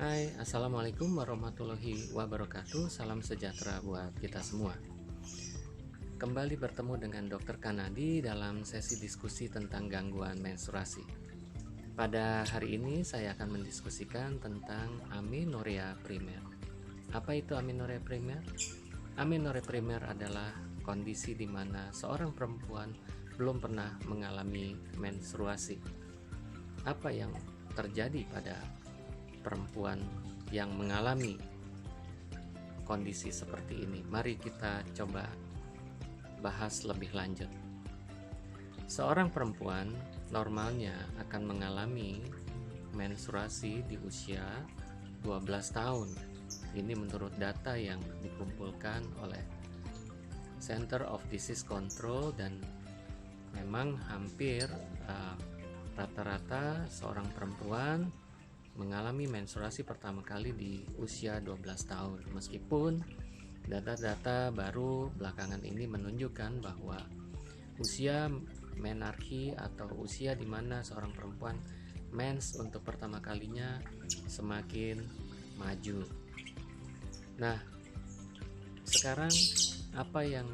Hai, Assalamualaikum warahmatullahi wabarakatuh. Salam sejahtera buat kita semua. Kembali bertemu dengan Dr. Kanadi dalam sesi diskusi tentang gangguan menstruasi. Pada hari ini saya akan mendiskusikan tentang amenorrhea primer. Apa itu amenorrhea primer? Amenorrhea primer adalah kondisi di mana seorang perempuan belum pernah mengalami menstruasi. Apa yang terjadi pada perempuan yang mengalami kondisi seperti ini? Mari kita coba bahas lebih lanjut. Seorang perempuan normalnya akan mengalami menstruasi di usia 12 tahun. Ini menurut data yang dikumpulkan oleh Center of Disease Control, dan memang hampir rata-rata seorang perempuan mengalami menstruasi pertama kali di usia 12 tahun. Meskipun data-data baru belakangan ini menunjukkan bahwa usia menarki atau usia di mana seorang perempuan mens untuk pertama kalinya semakin maju. Nah, sekarang apa yang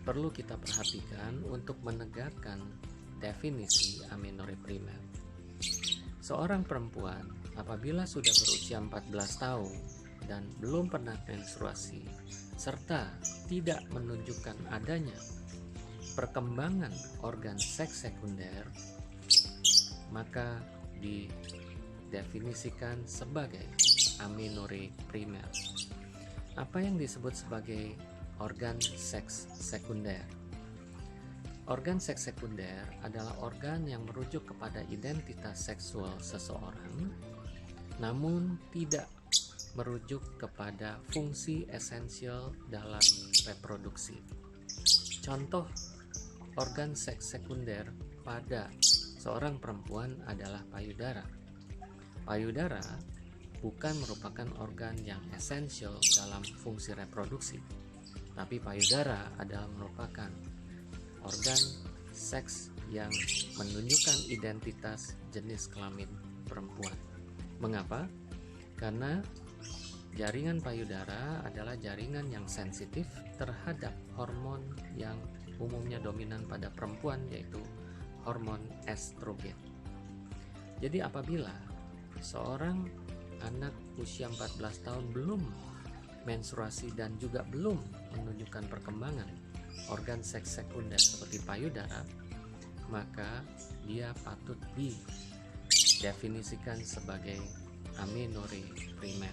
perlu kita perhatikan untuk menegakkan definisi amenorrhea primer? Seorang perempuan apabila sudah berusia 14 tahun dan belum pernah menstruasi serta tidak menunjukkan adanya perkembangan organ seks sekunder, maka didefinisikan sebagai amenorrhea primer. Apa yang disebut sebagai organ seks sekunder? Organ seks sekunder adalah organ yang merujuk kepada identitas seksual seseorang, namun tidak merujuk kepada fungsi esensial dalam reproduksi. Contoh organ seks sekunder pada seorang perempuan adalah payudara. Payudara bukan merupakan organ yang esensial dalam fungsi reproduksi, tapi payudara adalah merupakan organ seks yang menunjukkan identitas jenis kelamin perempuan. Mengapa? Karena jaringan payudara adalah jaringan yang sensitif terhadap hormon yang umumnya dominan pada perempuan, yaitu hormon estrogen. Jadi apabila seorang anak usia 14 tahun belum menstruasi dan juga belum menunjukkan perkembangan organ seks sekunder seperti payudara, maka dia patut didefinisikan sebagai amenorrhea primer.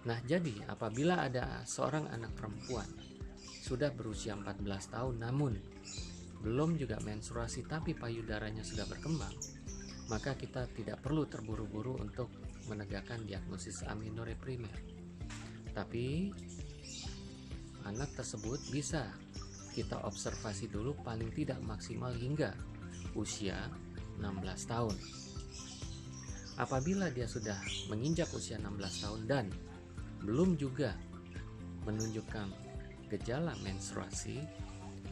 Nah, jadi apabila ada seorang anak perempuan sudah berusia 14 tahun namun belum juga menstruasi tapi payudaranya sudah berkembang, maka kita tidak perlu terburu-buru untuk menegakkan diagnosis amenorrhea primer. Tapi anak tersebut bisa kita observasi dulu paling tidak maksimal hingga usia 16 tahun. Apabila dia sudah menginjak usia 16 tahun dan belum juga menunjukkan gejala menstruasi,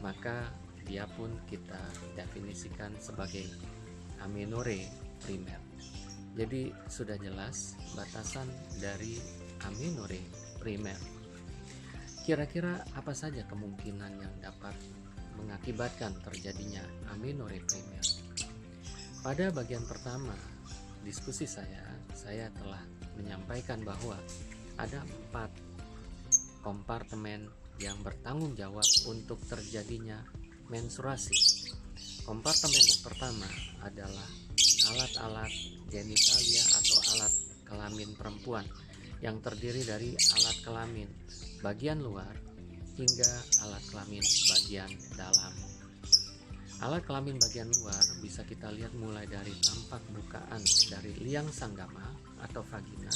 maka dia pun kita definisikan sebagai amenorrhea primer. Jadi sudah jelas batasan dari amenorrhea primer. Kira-kira apa saja kemungkinan yang dapat mengakibatkan terjadinya amenorrhea primer? Pada bagian pertama diskusi saya telah menyampaikan bahwa ada 4 kompartemen yang bertanggung jawab untuk terjadinya menstruasi. Kompartemen yang pertama adalah alat-alat genitalia atau alat kelamin perempuan yang terdiri dari alat kelamin bagian luar hingga alat kelamin bagian dalam. Alat kelamin bagian luar bisa kita lihat mulai dari tampak bukaan dari liang sanggama atau vagina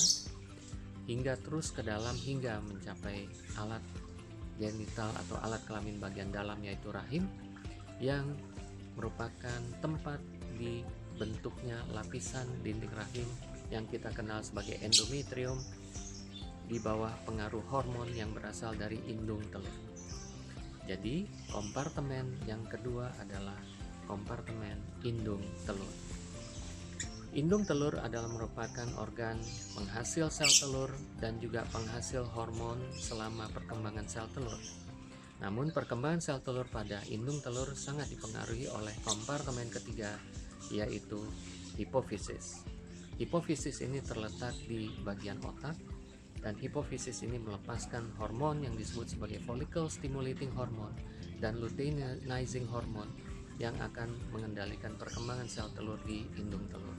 hingga terus ke dalam hingga mencapai alat genital atau alat kelamin bagian dalam, yaitu rahim, yang merupakan tempat dibentuknya lapisan dinding rahim yang kita kenal sebagai endometrium di bawah pengaruh hormon yang berasal dari indung telur. Jadi kompartemen yang kedua adalah kompartemen indung telur. Indung telur adalah merupakan organ penghasil sel telur dan juga penghasil hormon selama perkembangan sel telur. Namun perkembangan sel telur pada indung telur sangat dipengaruhi oleh kompartemen ketiga, yaitu hipofisis. Hipofisis ini terletak di bagian otak, dan hipofisis ini melepaskan hormon yang disebut sebagai follicle stimulating hormone dan luteinizing hormone yang akan mengendalikan perkembangan sel telur di indung telur.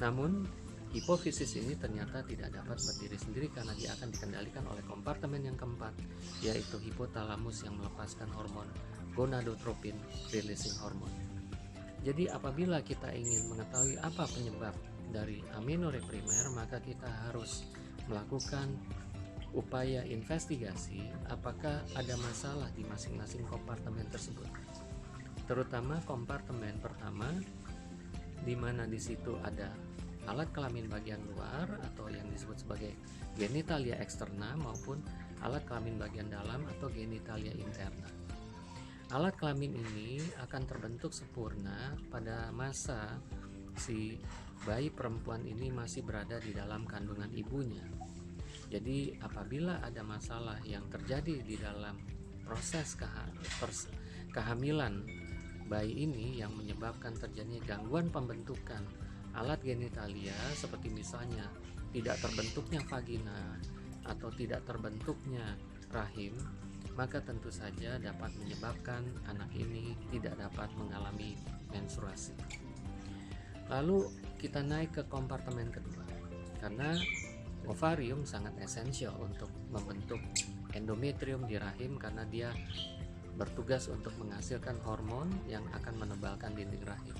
Namun, hipofisis ini ternyata tidak dapat berdiri sendiri karena dia akan dikendalikan oleh kompartemen yang keempat, yaitu hipotalamus yang melepaskan hormon gonadotropin releasing hormone. Jadi apabila kita ingin mengetahui apa penyebab dari amenorrea primer, maka kita harus melakukan upaya investigasi apakah ada masalah di masing-masing kompartemen tersebut. Terutama kompartemen pertama, di mana di situ ada alat kelamin bagian luar atau yang disebut sebagai genitalia eksterna maupun alat kelamin bagian dalam atau genitalia interna. Alat kelamin ini akan terbentuk sempurna pada masa si bayi perempuan ini masih berada di dalam kandungan ibunya. Jadi apabila ada masalah yang terjadi di dalam proses kehamilan bayi ini yang menyebabkan terjadinya gangguan pembentukan alat genitalia, seperti misalnya tidak terbentuknya vagina atau tidak terbentuknya rahim, maka tentu saja dapat menyebabkan anak ini tidak dapat mengalami menstruasi. Lalu kita naik ke kompartemen kedua, karena ovarium sangat esensial untuk membentuk endometrium di rahim karena dia bertugas untuk menghasilkan hormon yang akan menebalkan dinding rahim.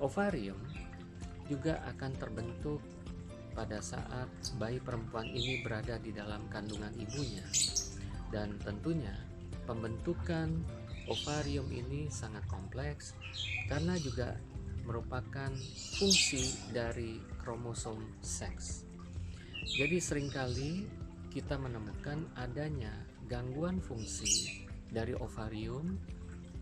Ovarium juga akan terbentuk pada saat bayi perempuan ini berada di dalam kandungan ibunya, dan tentunya pembentukan ovarium ini sangat kompleks karena juga merupakan fungsi dari kromosom seks. Jadi seringkali kita menemukan adanya gangguan fungsi dari ovarium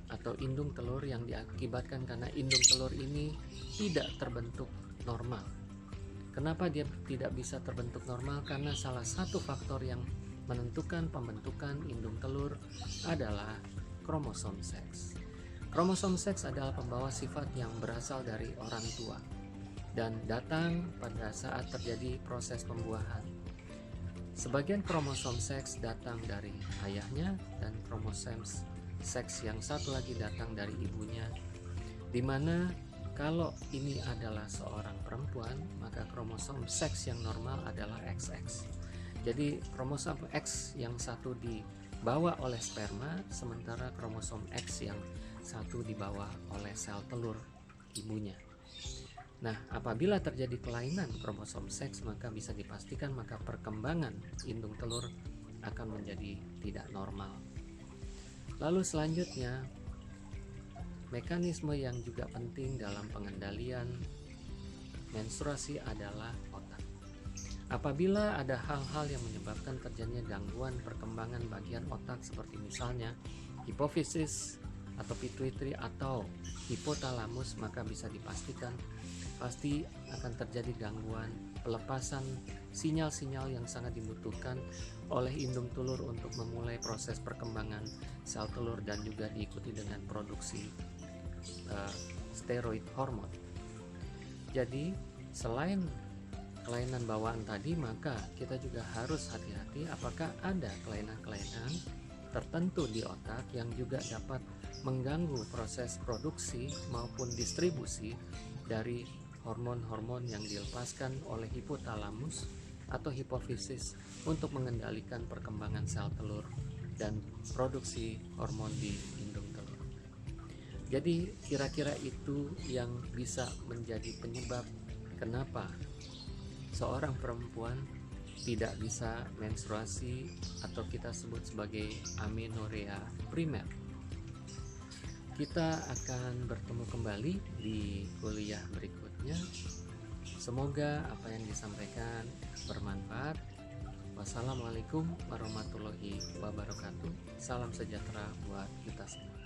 atau indung telur yang diakibatkan karena indung telur ini tidak terbentuk normal. Kenapa dia tidak bisa terbentuk normal? Karena salah satu faktor yang menentukan pembentukan indung telur adalah kromosom seks. Kromosom seks adalah pembawa sifat yang berasal dari orang tua dan datang pada saat terjadi proses pembuahan. Sebagian kromosom seks datang dari ayahnya dan kromosom seks yang satu lagi datang dari ibunya, di mana kalau ini adalah seorang perempuan, maka kromosom seks yang normal adalah XX. Jadi kromosom X yang satu dibawa oleh sperma, sementara kromosom X yang satu dibawa oleh sel telur ibunya. Nah, apabila terjadi kelainan kromosom seks, maka bisa dipastikan maka perkembangan indung telur akan menjadi tidak normal. Lalu selanjutnya, mekanisme yang juga penting dalam pengendalian menstruasi adalah otak. Apabila ada hal-hal yang menyebabkan terjadinya gangguan perkembangan bagian otak seperti misalnya hipofisis atau pituitary atau hipotalamus, maka bisa dipastikan pasti akan terjadi gangguan pelepasan sinyal-sinyal yang sangat dibutuhkan oleh indung telur untuk memulai proses perkembangan sel telur dan juga diikuti dengan produksi steroid hormon. Jadi selain kelainan bawaan tadi, maka kita juga harus hati-hati apakah ada kelainan-kelainan tertentu di otak yang juga dapat mengganggu proses produksi maupun distribusi dari hormon-hormon yang dilepaskan oleh hipotalamus atau hipofisis untuk mengendalikan perkembangan sel telur dan produksi hormon di indung telur. Jadi kira-kira itu yang bisa menjadi penyebab kenapa seorang perempuan tidak bisa menstruasi atau kita sebut sebagai amenorrea primer. Kita akan bertemu kembali di kuliah berikutnya. Semoga apa yang disampaikan bermanfaat. Wassalamualaikum warahmatullahi wabarakatuh. Salam sejahtera buat kita semua.